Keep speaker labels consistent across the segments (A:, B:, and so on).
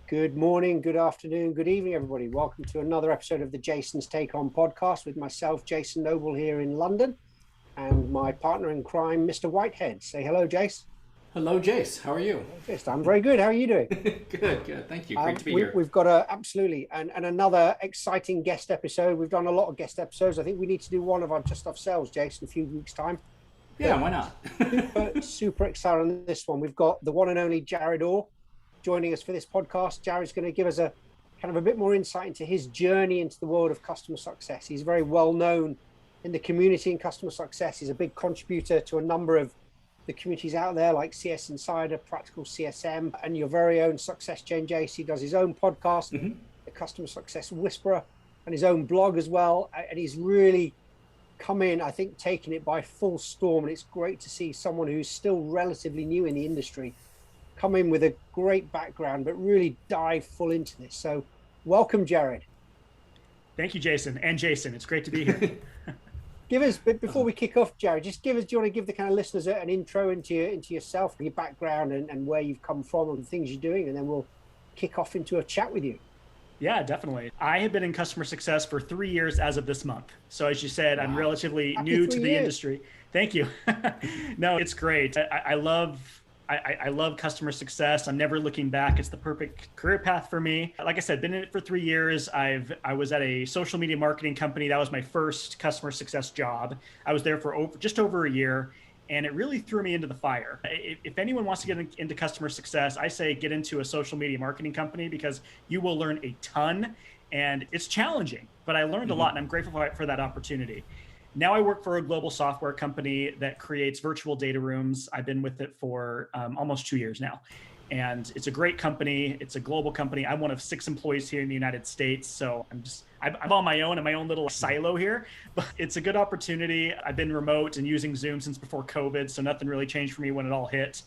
A: Good morning, good afternoon, good evening, everybody. Welcome to another episode of the Jason's Take On podcast with myself, Jason Noble, here in London, and my partner in crime, Mr. Whitehead. Say hello, Jace.
B: Hello, Jace. How are you?
A: Jace, I'm very good. How are you doing?
B: Good. Thank you. Great to be here.
A: We've got absolutely and another exciting guest episode. We've done a lot of guest episodes. I think we need to do one of our just ourselves, Jason, in a few weeks' time.
B: Yeah, why not?
A: super excited on this one. We've got the one and only Jared Orr joining us for this podcast. Jared's going to give us a kind of a bit more insight into his journey into the world of customer success. He's very well known in the community in customer success. He's a big contributor to a number of the communities out there like CS Insider, Practical CSM, and your very own Success Chain Jace. He does his own podcast, the Customer Success Whisperer, and his own blog as well. And he's really come in, I think, taking it by full storm. And it's great to see someone who's still relatively new in the industry come in with a great background, but really dive full into this. So welcome, Jared.
C: Thank you, Jason. And Jason, it's great to be here.
A: Give us, before we kick off, Jared, do you want to give the kind of listeners an intro into yourself, your background and where you've come from and the things you're doing, and then we'll kick off into a chat with you.
C: Yeah, definitely. I have been in customer success for 3 years as of this month. So as you said, I'm relatively new to the industry. Thank you. No, it's great. I love customer success. I'm never looking back. It's the perfect career path for me. Like I said, been in it for 3 years. I was at a social media marketing company. That was my first customer success job. I was there for just over a year, and it really threw me into the fire. If anyone wants to get into customer success, I say get into a social media marketing company because you will learn a ton, and it's challenging, but I learned a lot, and I'm grateful for that opportunity. Now I work for a global software company that creates virtual data rooms. I've been with it for almost 2 years now. And it's a great company. It's a global company. I'm one of 6 employees here in the United States. So I'm on my own in my own little silo here, but it's a good opportunity. I've been remote and using Zoom since before COVID. So nothing really changed for me when it all hit.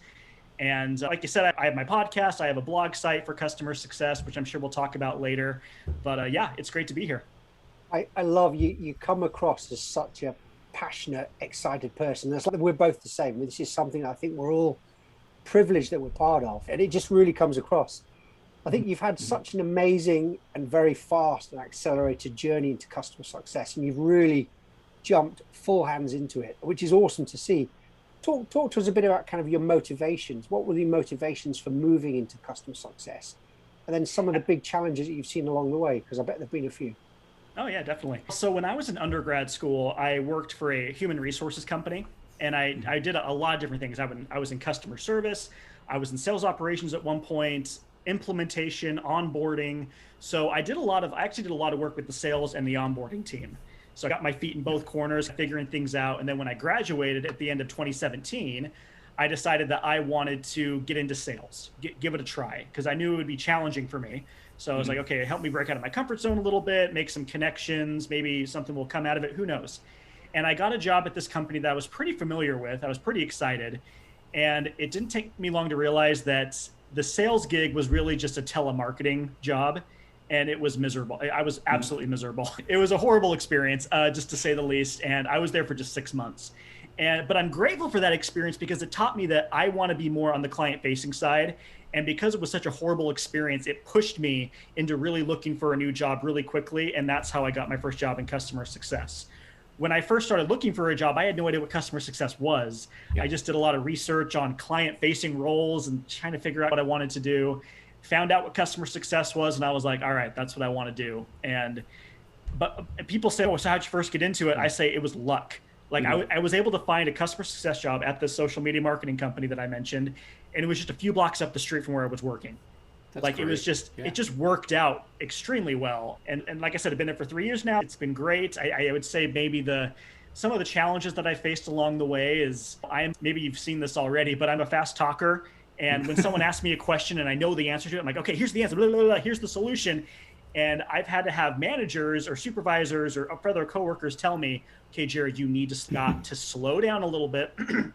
C: And like you said, I have my podcast. I have a blog site for customer success, which I'm sure we'll talk about later. But yeah, it's great to be here.
A: I love you. You come across as such a passionate, excited person. It's like we're both the same. This is something I think we're all privileged that we're part of, and it just really comes across. I think you've had such an amazing and very fast and accelerated journey into customer success, and you've really jumped full hands into it, which is awesome to see. Talk to us a bit about kind of your motivations. What were the motivations for moving into customer success? And then some of the big challenges that you've seen along the way, because I bet there've been a few.
C: Oh, yeah, definitely. So when I was in undergrad school, I worked for a human resources company, and I did a lot of different things. I was in customer service. I was in sales operations at one point, implementation, onboarding. So I actually did a lot of work with the sales and the onboarding team. So I got my feet in both corners, figuring things out. And then when I graduated at the end of 2017, I decided that I wanted to get into sales, give it a try, because I knew it would be challenging for me. So I was like, okay, help me break out of my comfort zone a little bit, make some connections, maybe something will come out of it, who knows? And I got a job at this company that I was pretty familiar with. I was pretty excited. And it didn't take me long to realize that the sales gig was really just a telemarketing job. And it was miserable. I was absolutely miserable. It was a horrible experience, just to say the least. And I was there for just 6 months. But I'm grateful for that experience because it taught me that I want to be more on the client-facing side. And because it was such a horrible experience, it pushed me into really looking for a new job really quickly. And that's how I got my first job in customer success. When I first started looking for a job, I had no idea what customer success was. Yeah. I just did a lot of research on client-facing roles and trying to figure out what I wanted to do. Found out what customer success was, and I was like, all right, that's what I want to do. But people say, oh, so how'd you first get into it? I say it was luck. Like I was able to find a customer success job at the social media marketing company that I mentioned, and it was just a few blocks up the street from where I was working. That's like great. It was just, It just worked out extremely well. And like I said, I've been there for 3 years now. It's been great. I would say maybe some of the challenges that I faced along the way is maybe you've seen this already, but I'm a fast talker. And when someone asks me a question and I know the answer to it, I'm like, okay, here's the answer, blah, blah, blah, here's the solution. And I've had to have managers or supervisors or other coworkers tell me, okay, Jared, you need to stop to slow down a little bit and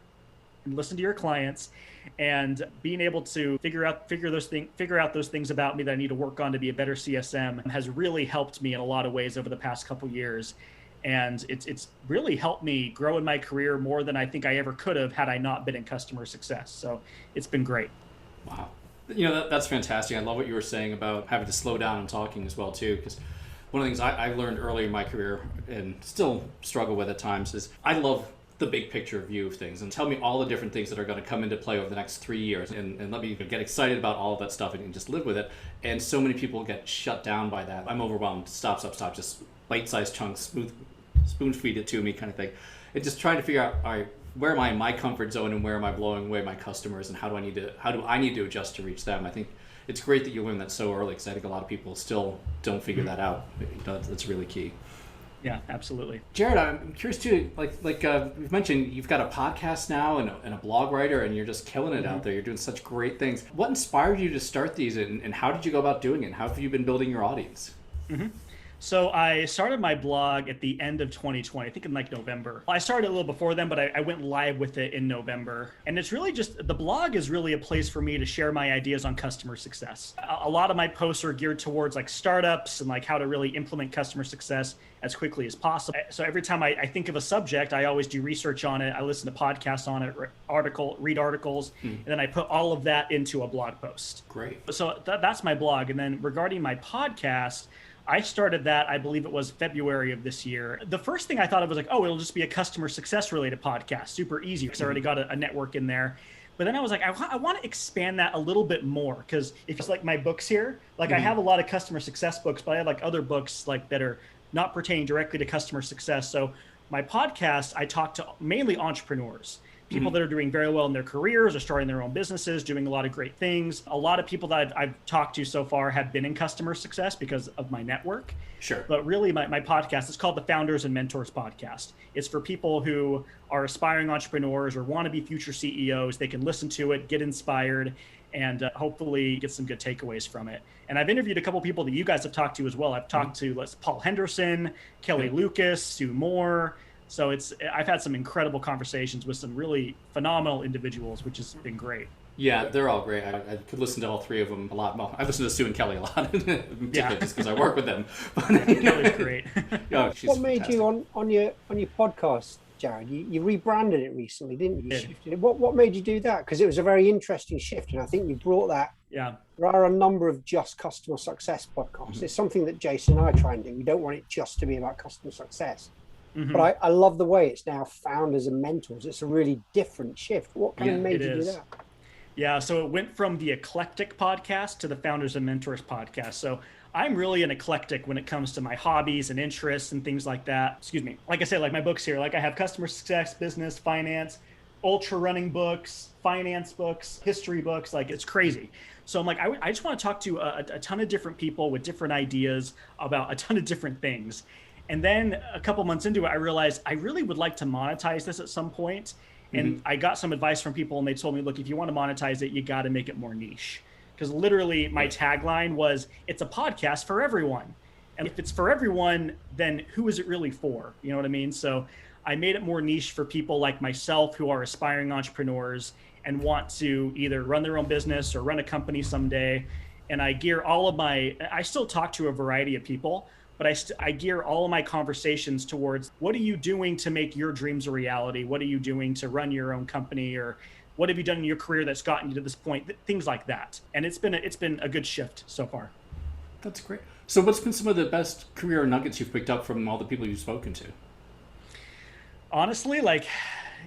C: listen to your clients. And being able to figure out those things about me that I need to work on to be a better CSM has really helped me in a lot of ways over the past couple of years. And it's really helped me grow in my career more than I think I ever could have had I not been in customer success. So it's been great.
B: Wow. That's fantastic. I love what you were saying about having to slow down and talking as well too, because one of the things I learned early in my career and still struggle with at times is I love the big picture view of things and tell me all the different things that are going to come into play over the next 3 years and let me get excited about all of that stuff and just live with it. And so many people get shut down by that. I'm overwhelmed. Stop, just bite-sized chunks, spoon feed it to me kind of thing. And just trying to figure out, all right, where am I in my comfort zone and where am I blowing away my customers and how do I need to adjust to reach them? I think it's great that you learned that so early because I think a lot of people still don't figure that out. That's really key.
C: Yeah, absolutely.
B: Jared, I'm curious too, like you've mentioned, you've got a podcast now and a blog writer and you're just killing it out there. You're doing such great things. What inspired you to start these and how did you go about doing it? And how have you been building your audience?
C: So I started my blog at the end of 2020, I think in like November. I started a little before then, but I went live with it in November. And it's really just, the blog is really a place for me to share my ideas on customer success. A lot of my posts are geared towards like startups and like how to really implement customer success as quickly as possible. So every time I think of a subject, I always do research on it. I listen to podcasts on it, read articles, and then I put all of that into a blog post.
B: Great.
C: So that's my blog. And then regarding my podcast, I started that, I believe it was February of this year. The first thing I thought of was like, oh, it'll just be a customer success related podcast. Super easy because I already got a network in there. But then I was like, I want to expand that a little bit more because if it's like my books here, like I have a lot of customer success books, but I have like other books like that are not pertaining directly to customer success. So my podcast, I talk to mainly entrepreneurs. People that are doing very well in their careers or starting their own businesses, doing a lot of great things. A lot of people that I've talked to so far have been in customer success because of my network.
B: Sure.
C: But really my podcast is called the Founders and Mentors Podcast. It's for people who are aspiring entrepreneurs or want to be future CEOs. They can listen to it, get inspired, and hopefully get some good takeaways from it. And I've interviewed a couple people that you guys have talked to as well. I've talked to Paul Henderson, Kelly Lucas, Sue Moore. So I've had some incredible conversations with some really phenomenal individuals, which has been great.
B: Yeah, they're all great. I could listen to all three of them a lot. Well, I listen to Sue and Kelly a lot, just because I work with them.
C: Kelly's great.
B: What
A: made you on your podcast, Jared? You rebranded it recently, didn't you? Shifted it. What made you do that? Because it was a very interesting shift, and I think you brought that.
C: Yeah.
A: There are a number of just customer success podcasts. It's something that Jason and I try and do. We don't want it just to be about customer success. But I love the way it's now founders and mentors. It's a really different shift. What kind of made you do that?
C: Yeah, so it went from the eclectic podcast to the Founders and Mentors podcast. So I'm really an eclectic when it comes to my hobbies and interests and things like that. Excuse me. Like I said, like my books here, like I have customer success, business, finance, ultra running books, finance books, history books. Like it's crazy. So I'm like, I just want to talk to a ton of different people with different ideas about a ton of different things. And then a couple months into it, I realized I really would like to monetize this at some point. And I got some advice from people and they told me, look, if you want to monetize it, you got to make it more niche. Because literally my tagline was, it's a podcast for everyone. And if it's for everyone, then who is it really for? You know what I mean? So I made it more niche for people like myself who are aspiring entrepreneurs and want to either run their own business or run a company someday. And I gear I still talk to a variety of people, but I gear all of my conversations towards what are you doing to make your dreams a reality? What are you doing to run your own company? Or what have you done in your career that's gotten you to this point? Things like that. And it's been a good shift so far.
B: That's great. So what's been some of the best career nuggets you've picked up from all the people you've spoken to?
C: Honestly, like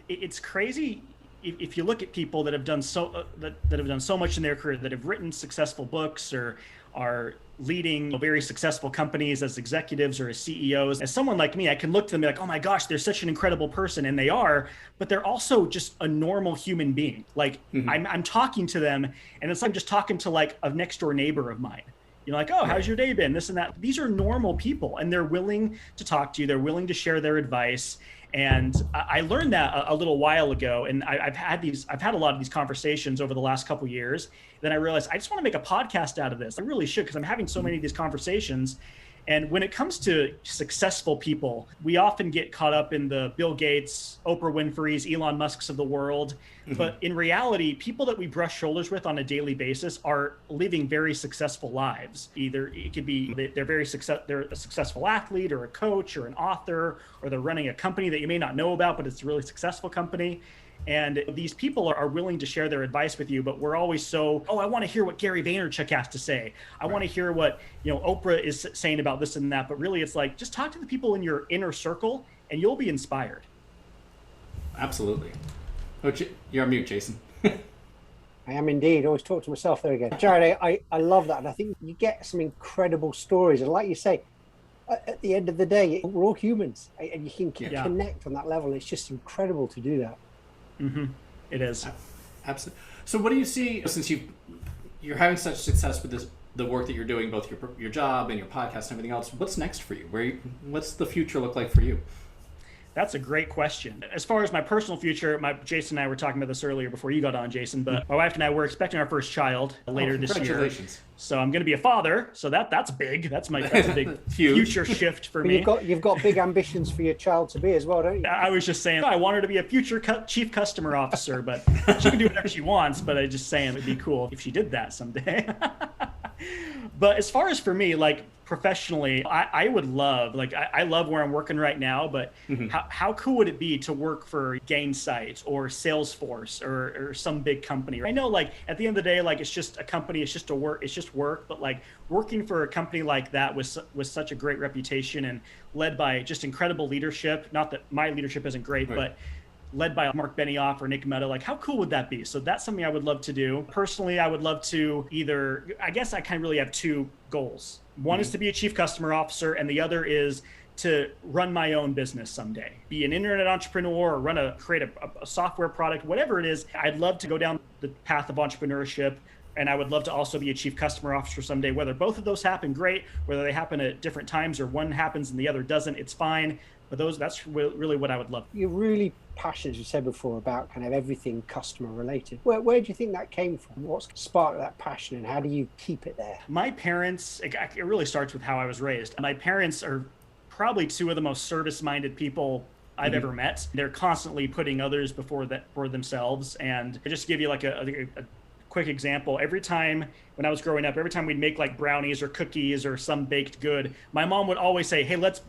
C: it's crazy. If you look at people that have done that have done so much in their career, that have written successful books or are leading very successful companies as executives or as CEOs, as someone like me, I can look to them and be like, oh my gosh, they're such an incredible person. And they are, but they're also just a normal human being. Like I'm talking to them and it's like I'm just talking to like a next door neighbor of mine. You know, like, oh, how's your day been? This and that. These are normal people and they're willing to talk to you. They're willing to share their advice. And I learned that a little while ago. And I've had a lot of these conversations over the last couple of years. Then I realized I just want to make a podcast out of this. I really should, because I'm having so many of these conversations. And when it comes to successful people, we often get caught up in the Bill Gates, Oprah Winfrey's, Elon Musk's of the world. But in reality, people that we brush shoulders with on a daily basis are living very successful lives. Either it could be they're a successful athlete or a coach or an author, or they're running a company that you may not know about, but it's a really successful company. And these people are willing to share their advice with you, but we're always so, oh, I want to hear what Gary Vaynerchuk has to say. I want to hear what, Oprah is saying about this and that. But really, it's like, just talk to the people in your inner circle and you'll be inspired.
B: Absolutely. Oh, you're on mute, Jason.
A: I am indeed. I always talk to myself there again. Jared, I love that. And I think you get some incredible stories. And like you say, at the end of the day, we're all humans and you can connect on that level. It's just incredible to do that.
C: Mm-hmm. It is.
B: Absolutely. So what do you see, since you're having such success with the work that you're doing, both your job and your podcast and everything else, what's next for you? What's the future look like for you?
C: That's a great question. As far as my personal future, Jason and I were talking about this earlier before you got on, Jason, but my wife and I were expecting our first child later this year.
B: Congratulations.
C: So I'm going to be a father. So that's big. That's a big future shift for me.
A: You've got big ambitions for your child to be as well, don't you?
C: I was just saying, I want her to be a future chief customer officer, but she can do whatever she wants. But I'm just saying it'd be cool if she did that someday. But as far as for me, like professionally, I would love, like I love where I'm working right now, but how cool would it be to work for Gainsight or Salesforce or some big company? I know, like at the end of the day, like it's just a company, it's just work, but like working for a company like that with such a great reputation and led by just incredible leadership, not that my leadership isn't great, but led by Mark Benioff or Nick Mehta, like how cool would that be? So that's something I would love to do. Personally, I would love to I guess I kind of really have two goals. One is to be a chief customer officer, and the other is to run my own business someday, be an internet entrepreneur or create a software product, whatever it is. I'd love to go down the path of entrepreneurship. And I would love to also be a chief customer officer someday. Whether both of those happen, great. Whether they happen at different times or one happens and the other doesn't, it's fine. But that's really what I would love.
A: You're really passionate, as you said before, about kind of everything customer related. Where do you think that came from? What's sparked that passion and how do you keep it there?
C: My parents, it really starts with how I was raised. My parents are probably two of the most service-minded people I've ever met. They're constantly putting others before themselves. And I just give you like a quick example. Every time when I was growing up, every time we'd make like brownies or cookies or some baked good, my mom would always say, hey, let's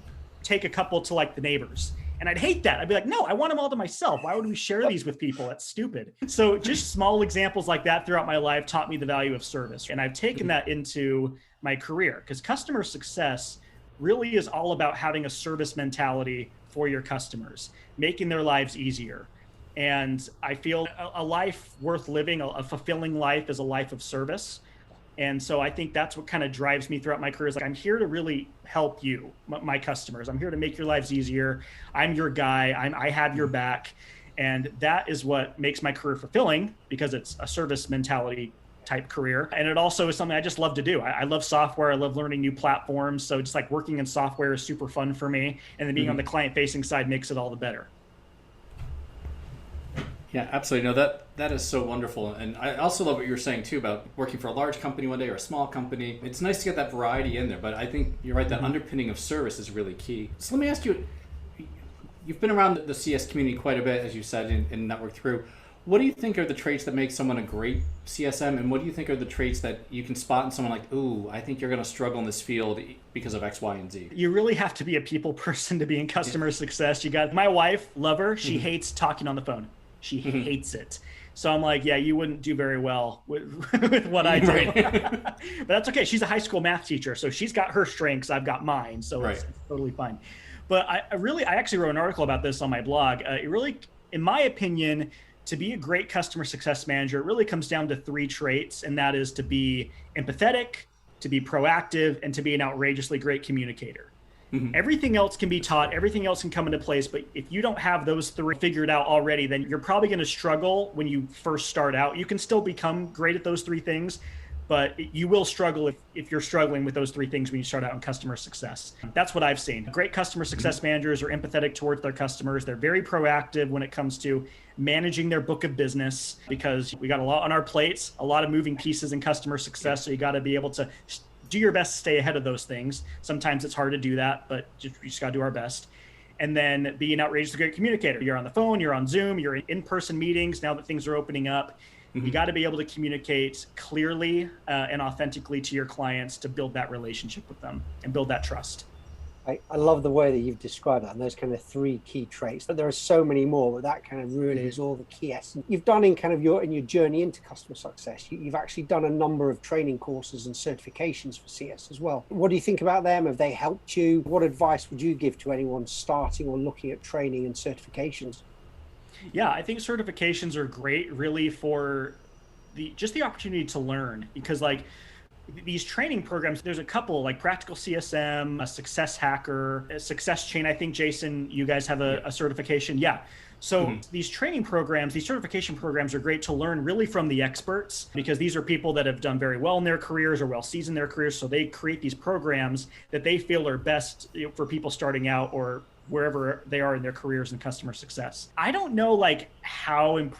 C: take a couple to like the neighbors. And I'd hate that. I'd be like, no, I want them all to myself. Why would we share these with people? That's stupid. So just small examples like that throughout my life taught me the value of service. And I've taken that into my career because customer success really is all about having a service mentality for your customers, making their lives easier. And I feel a life worth living, a fulfilling life is a life of service. And so I think that's what kind of drives me throughout my career is like, I'm here to really help you, my customers. I'm here to make your lives easier. I'm your guy. I have your back. And that is what makes my career fulfilling because it's a service mentality type career. And it also is something I just love to do. I love software. I love learning new platforms. So just like working in software is super fun for me. And then being on the client facing side makes it all the better.
B: Yeah, absolutely. No, that is so wonderful. And I also love what you were saying too about working for a large company one day or a small company. It's nice to get that variety in there, but I think you're right, that underpinning of service is really key. So let me ask you, you've been around the CS community quite a bit, as you said, and networked through. What do you think are the traits that make someone a great CSM? And what do you think are the traits that you can spot in someone like, ooh, I think you're going to struggle in this field because of X, Y, and Z?
C: You really have to be a people person to be in customer success. You got my wife, love her. She hates talking on the phone. She hates it. So I'm like, yeah, you wouldn't do very well with what I do. But that's okay. She's a high school math teacher. So she's got her strengths. I've got mine. So it's totally fine. But I actually wrote an article about this on my blog. It really, in my opinion, to be a great customer success manager, it really comes down to 3 traits. And that is to be empathetic, to be proactive, and to be an outrageously great communicator. Everything else can be taught. Everything else can come into place. But if you don't have those 3 figured out already, then you're probably going to struggle when you first start out. You can still become great at those 3 things, but you will struggle if you're struggling with those 3 things when you start out in customer success. That's what I've seen. Great customer success managers are empathetic towards their customers. They're very proactive when it comes to managing their book of business because we got a lot on our plates, a lot of moving pieces in customer success. So you got to be able to do your best to stay ahead of those things. Sometimes it's hard to do that, but we just got to do our best. And then be an outrageously great communicator. You're on the phone, you're on Zoom, you're in in-person meetings now that things are opening up. You got to be able to communicate clearly and authentically to your clients to build that relationship with them and build that trust.
A: I love the way that you've described that and those kind of three key traits. But there are so many more, but that kind of really is all the key essence. You've done in kind of your journey into customer success. You've actually done a number of training courses and certifications for CS as well. What do you think about them? Have they helped you? What advice would you give to anyone starting or looking at training and certifications?
C: Yeah, I think certifications are great really for just the opportunity to learn, because like these training programs, there's a couple like Practical CSM, a Success Hacker, a Success Chain. I think, Jason, you guys have a certification. Yeah. So these training programs, these certification programs are great to learn really from the experts, because these are people that have done very well in their careers or well seasoned their careers. So they create these programs that they feel are best for people starting out or wherever they are in their careers in customer success. I don't know like how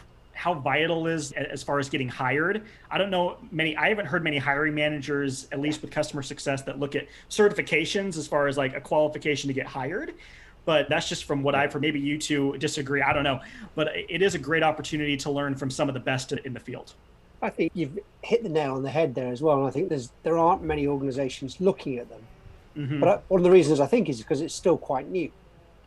C: vital is as far as getting hired. I don't know I haven't heard many hiring managers, at least with customer success, that look at certifications as far as like a qualification to get hired. But that's just from what I've heard. Maybe you two disagree, I don't know. But it is a great opportunity to learn from some of the best in the field.
A: I think you've hit the nail on the head there as well. And I think there aren't many organizations looking at them. But one of the reasons I think is because it's still quite new.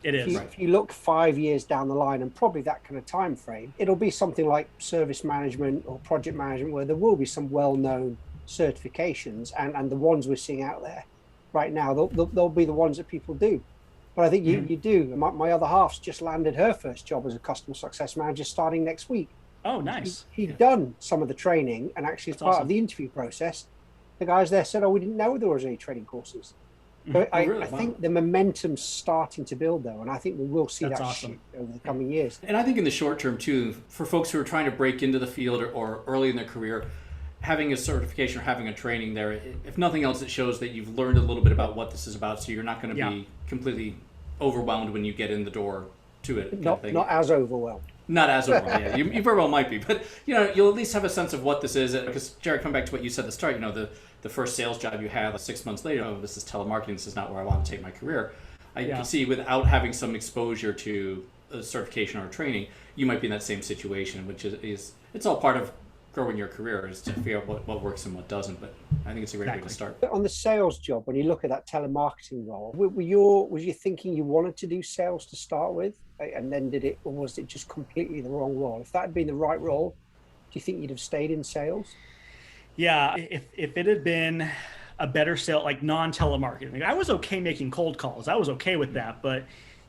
C: It is.
A: If you look 5 years down the line, and probably that kind of time frame, it'll be something like service management or project management, where there will be some well-known certifications, and the ones we're seeing out there right now, they'll be the ones that people do. But I think you do. My other half's just landed her first job as a customer success manager starting next week.
C: Oh, nice.
A: He'd done some of the training, and actually as part of the interview process, the guys there said, "Oh, we didn't know there was any training courses." So I think the momentum's starting to build, though, and I think we will see that shift over the coming years.
B: And I think in the short term, too, for folks who are trying to break into the field or early in their career, having a certification or having a training there, if nothing else, it shows that you've learned a little bit about what this is about, so you're not going to be completely overwhelmed when you get in the door to it.
A: Not as overwhelmed.
B: Not as overwhelmed, yeah. You very well might be, but you'll at least have a sense of what this is. Because Jared, come back to what you said at the start. The first sales job you had 6 months later, oh, this is telemarketing. This is not where I want to take my career. I can see without having some exposure to a certification or training, you might be in that same situation, which is it's all part of growing your career, is to figure out what works and what doesn't. But I think it's a great way to start.
A: On the sales job, when you look at that telemarketing role, was you thinking you wanted to do sales to start with, and then or was it just completely the wrong role? If that had been the right role, do you think you'd have stayed in sales?
C: Yeah, if it had been a better sale, like non-telemarketing, I was okay making cold calls. I was okay with that. But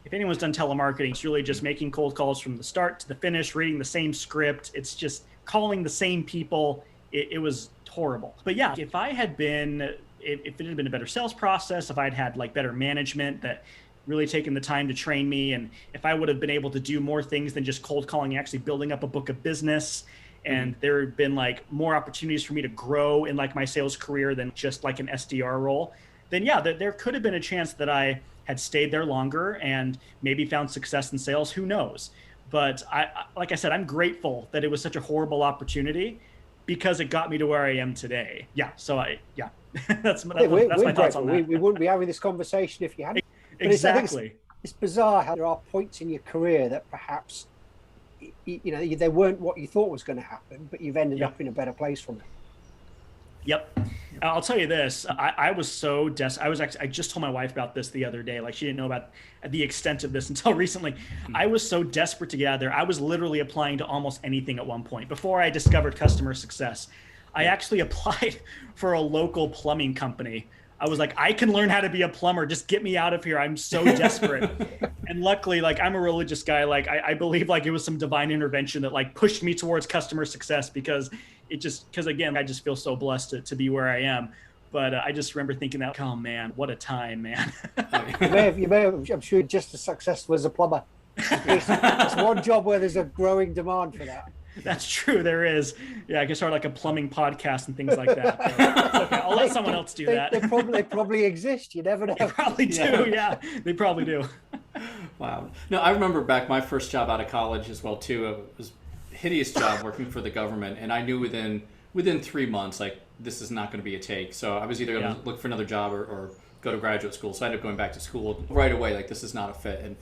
C: if anyone's done telemarketing, it's really just making cold calls from the start to the finish, reading the same script. It's just calling the same people. It was horrible. But yeah, if it had been a better sales process, if I'd had like better management that really taken the time to train me, and if I would have been able to do more things than just cold calling, actually building up a book of business, and there had been like more opportunities for me to grow in like my sales career than just like an SDR role, then yeah, there could have been a chance that I had stayed there longer and maybe found success in sales. Who knows? But like I said, I'm grateful that it was such a horrible opportunity, because it got me to where I am today. Yeah. So that's my thoughts on that.
A: We wouldn't be having this conversation if you hadn't.
C: Exactly.
A: It's bizarre how there are points in your career that perhaps they weren't what you thought was going to happen, but you've ended up in a better place from it.
C: Yep. I'll tell you this. I was so I just told my wife about this the other day. Like, she didn't know about the extent of this until recently. I was so desperate to get out there. I was literally applying to almost anything at one point before I discovered customer success. I actually applied for a local plumbing company. I was like, I can learn how to be a plumber. Just get me out of here. I'm so desperate. And luckily, like, I'm a religious guy. Like, I believe like it was some divine intervention that like pushed me towards customer success, because again, I just feel so blessed to be where I am. But I just remember thinking that, oh man, what a time, man.
A: you may have, I'm sure, just as successful as a plumber. It's one job where there's a growing demand for that.
C: That's true. There is. Yeah, I can start like a plumbing podcast and things like that. Okay, I'll let someone else do that.
A: They probably exist. You never know.
C: They probably do. Yeah, they probably do.
B: Wow. No, I remember back my first job out of college as well too. It was a hideous job working for the government, and I knew within 3 months, like, this is not going to be a take. So I was either going to look for another job or go to graduate school. So I ended up going back to school right away. Like, this is not a fit. And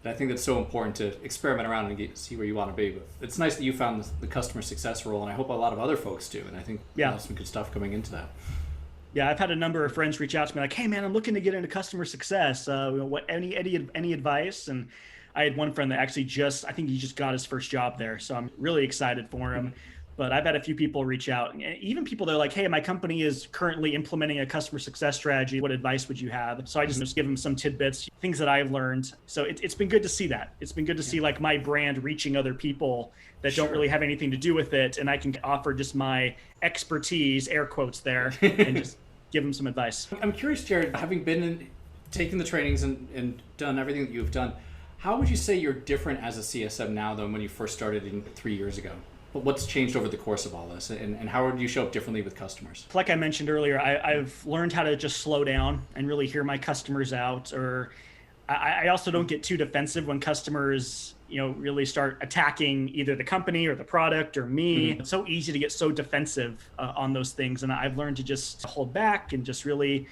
B: I think that's so important to experiment around and see where you want to be. But it's nice that you found the customer success role, and I hope a lot of other folks do. And I think there's some good stuff coming into that.
C: Yeah, I've had a number of friends reach out to me like, "Hey, man, I'm looking to get into customer success. Any advice?" And I had one friend that actually I think he just got his first job there, so I'm really excited for him. But I've had a few people reach out, and even people that are like, "Hey, my company is currently implementing a customer success strategy. What advice would you have?" So I just give them some tidbits, things that I've learned. So it's been good to see that. It's been good to see like my brand reaching other people that don't really have anything to do with it, and I can offer just my expertise, air quotes there, and just give them some advice.
B: I'm curious, Jared, having been taking the trainings and done everything that you've done, how would you say you're different as a CSM now than when you first started 3 years ago? What's changed over the course of all this, and how would you show up differently with customers?
C: Like I mentioned earlier, I've learned how to just slow down and really hear my customers out. Or I also don't get too defensive when customers, really start attacking either the company or the product or me. It's so easy to get so defensive on those things, and I've learned to just hold back and just really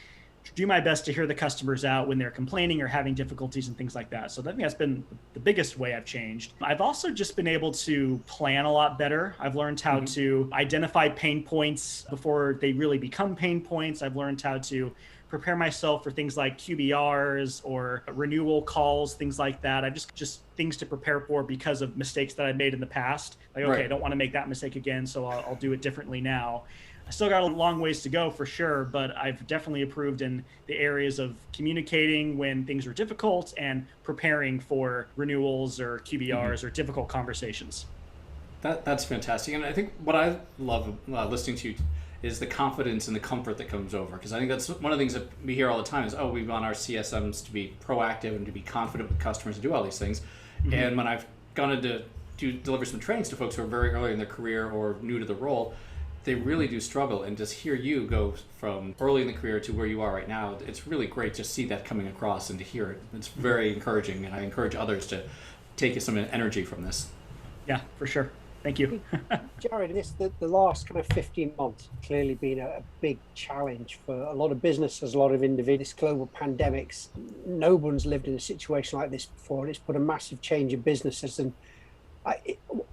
C: do my best to hear the customers out when they're complaining or having difficulties and things like that. So I think that's been the biggest way I've changed. I've also just been able to plan a lot better. I've learned how to identify pain points before they really become pain points. I've learned how to prepare myself for things like QBRs or renewal calls, things like that. I just things to prepare for because of mistakes that I made in the past. Like, okay, I don't want to make that mistake again, so I'll do it differently now. I still got a long ways to go for sure, but I've definitely improved in the areas of communicating when things are difficult and preparing for renewals or QBRs or difficult conversations.
B: That's fantastic. And I think what I love listening to you is the confidence and the comfort that comes over. Because I think that's one of the things that we hear all the time is, we want our CSMs to be proactive and to be confident with customers and do all these things. And when I've gone in to deliver some trainings to folks who are very early in their career or new to the role, they really do struggle. And just hear you go from early in the career to where you are right now, it's really great to see that coming across and to hear it. It's very encouraging, and I encourage others to take some energy from this.
C: Yeah, for sure. Thank you.
A: Jared, the last kind of 15 months clearly been a big challenge for a lot of businesses, a lot of individuals. Global pandemics, no one's lived in a situation like this before, and it's put a massive change in businesses. And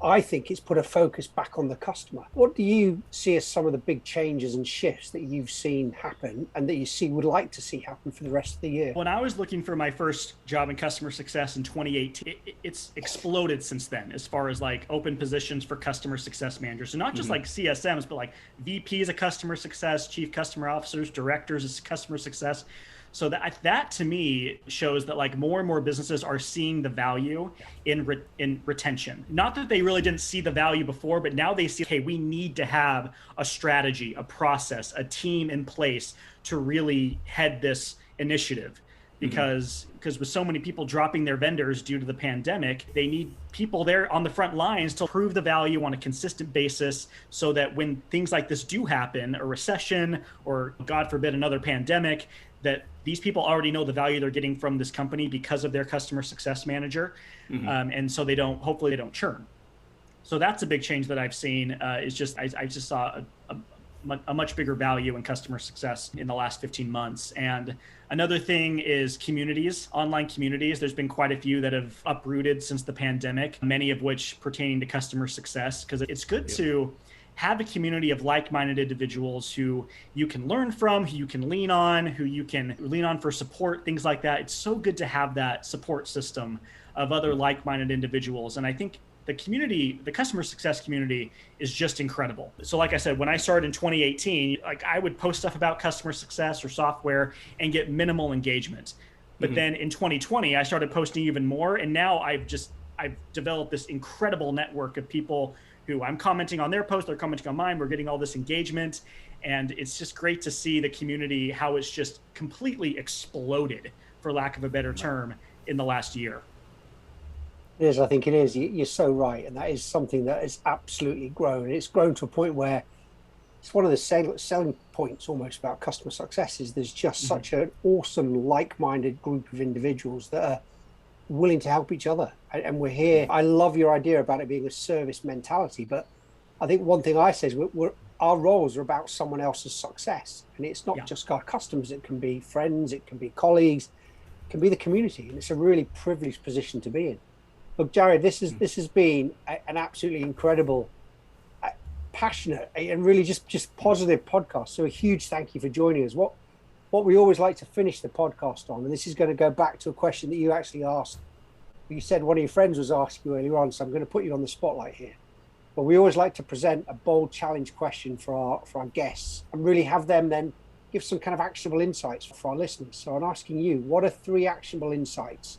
A: I think it's put a focus back on the customer. What do you see as some of the big changes and shifts that you've seen happen and that you would like to see happen for the rest of the year?
C: When I was looking for my first job in customer success in 2018, it's exploded since then as far as like open positions for customer success managers. So not just like CSMs, but like VPs of customer success, chief customer officers, directors of customer success. So that to me shows that like more and more businesses are seeing the value in retention. Not that they really didn't see the value before, but now they see, okay, we need to have a strategy, a process, a team in place to really head this initiative. Because with so many people dropping their vendors due to the pandemic, they need people there on the front lines to prove the value on a consistent basis so that when things like this do happen, a recession or God forbid another pandemic, that these people already know the value they're getting from this company because of their customer success manager. And so hopefully they don't churn. So that's a big change that I've seen is just, I just saw a much bigger value in customer success in the last 15 months. And another thing is communities, online communities. There's been quite a few that have uprooted since the pandemic, many of which pertaining to customer success, because it's good to have a community of like-minded individuals who you can learn from, who you can lean on, who you can lean on for support, things like that. It's so good to have that support system of other like-minded individuals. And I think the community, the customer success community is just incredible. So like I said, when I started in 2018, like I would post stuff about customer success or software and get minimal engagement. But then in 2020, I started posting even more. And now I've developed this incredible network of people who I'm commenting on their post, they're commenting on mine, we're getting all this engagement. And it's just great to see the community, how it's just completely exploded, for lack of a better term, in the last year.
A: It is, I think it is. You're so right. And that is something that has absolutely grown. It's grown to a point where it's one of the selling points almost about customer success is there's just such an awesome, like-minded group of individuals that are willing to help each other. And we're here. I love your idea about it being a service mentality, but I think one thing I say is our roles are about someone else's success. And it's not just our customers. It can be friends, it can be colleagues, it can be the community. And it's a really privileged position to be in. Look, Jared, this has been an absolutely incredible, passionate and really just positive podcast. So a huge thank you for joining us. What we always like to finish the podcast on, and this is going to go back to a question that you actually asked. You said one of your friends was asking you earlier on, so I'm going to put you on the spotlight here. But we always like to present a bold challenge question for our guests and really have them then give some kind of actionable insights for our listeners. So I'm asking you, what are 3 actionable insights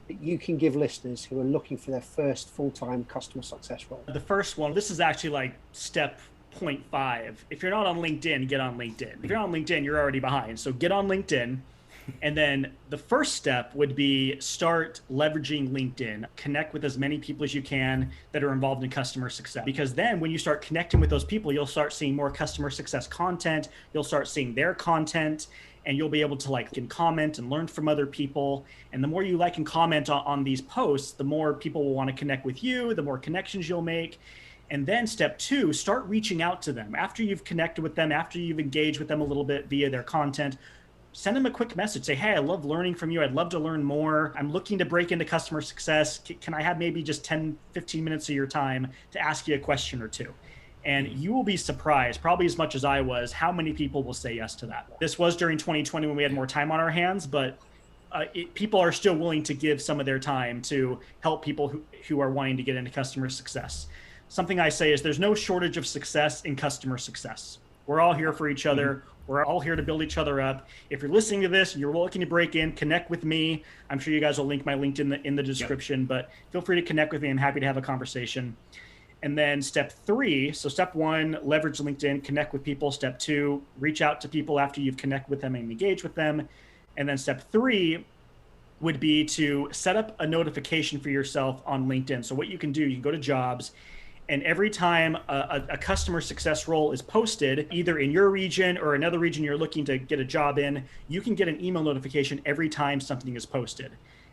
A: that you can give listeners who are looking for their first full-time customer success role?
C: The first one, this is actually like step 0.5. If you're not on LinkedIn, get on LinkedIn. If you're on LinkedIn, you're already behind. So get on LinkedIn. And then the first step would be start leveraging LinkedIn. Connect with as many people as you can that are involved in customer success. Because then when you start connecting with those people, you'll start seeing more customer success content. You'll start seeing their content, and you'll be able to like and comment and learn from other people. And the more you like and comment on these posts, the more people will want to connect with you, the more connections you'll make. And then step 2, start reaching out to them. After you've connected with them, after you've engaged with them a little bit via their content, send them a quick message. Say, hey, I love learning from you. I'd love to learn more. I'm looking to break into customer success. Can I have maybe just 10, 15 minutes of your time to ask you a question or two? And you will be surprised, probably as much as I was, how many people will say yes to that. This was during 2020 when we had more time on our hands, but people are still willing to give some of their time to help people who are wanting to get into customer success. Something I say is there's no shortage of success in customer success. We're all here for each other. We're all here to build each other up. If you're listening to this and you're looking to break in, connect with me. I'm sure you guys will link my LinkedIn in the description, but feel free to connect with me. I'm happy to have a conversation. And then step 3, so step 1, leverage LinkedIn, connect with people. Step 2, reach out to people after you've connected with them and engage with them. And then step 3 would be to set up a notification for yourself on LinkedIn. So what you can do, you can go to jobs, and every time a customer success role is posted, either in your region or another region you're looking to get a job in, you can get an email notification every time something is posted.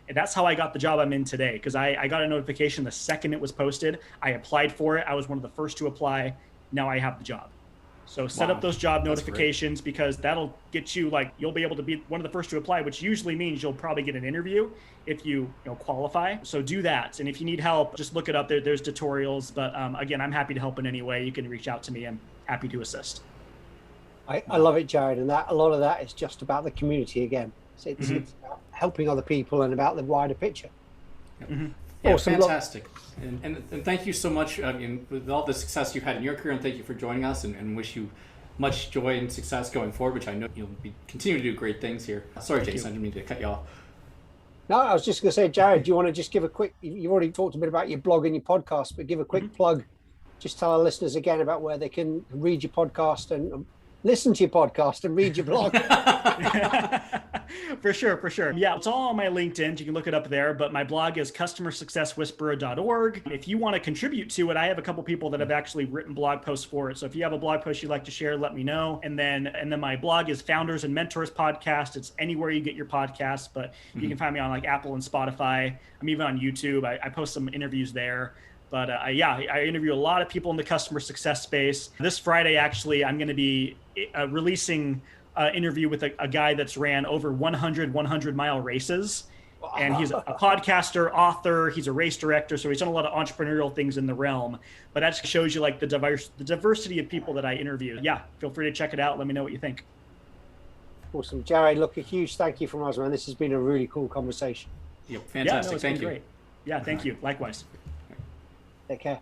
C: And that's how I got the job I'm in today, because I got a notification the second it was posted. I applied for it. I was one of the first to apply. Now I have the job. So set up those job notifications, because that'll get you, like, you'll be able to be one of the first to apply, which usually means you'll probably get an interview if you qualify. So do that. And if you need help, just look it up. There's tutorials. But again, I'm happy to help in any way. You can reach out to me. I'm happy to assist.
A: I love it, Jared. And a lot of that is just about the community again. So it's about helping other people and about the wider picture.
B: Mm-hmm. Yeah, awesome. Fantastic. And thank you so much with all the success you've had in your career, and thank you for joining us, and wish you much joy and success going forward, which I know you'll continue to do great things here. Sorry, Jason, I didn't mean to cut you off.
A: No, I was just going to say, Jared, do you want to just give a quick, you've already talked a bit about your blog and your podcast, but give a quick plug. Just tell our listeners again about where they can read your podcast and listen to your podcast and read your blog.
C: For sure. Yeah, it's all on my LinkedIn. You can look it up there, but my blog is customersuccesswhisperer.org. If you want to contribute to it, I have a couple people that have actually written blog posts for it. So if you have a blog post you'd like to share, let me know. And then my blog is Founders and Mentors Podcast. It's anywhere you get your podcasts, but you can find me on like Apple and Spotify. I'm even on YouTube. I post some interviews there. But I interview a lot of people in the customer success space. This Friday, actually, I'm going to be releasing an interview with a guy that's ran over 100-mile races. And he's a podcaster, author, he's a race director. So he's done a lot of entrepreneurial things in the realm. But that shows you like the diversity of people that I interview. Yeah, feel free to check it out. Let me know what you think.
A: Awesome. Jared, look, a huge thank you from us, man. This has been a really cool conversation.
B: Yep, fantastic.
C: Thank you. Great. Yeah, thank you. Likewise.
A: Take care.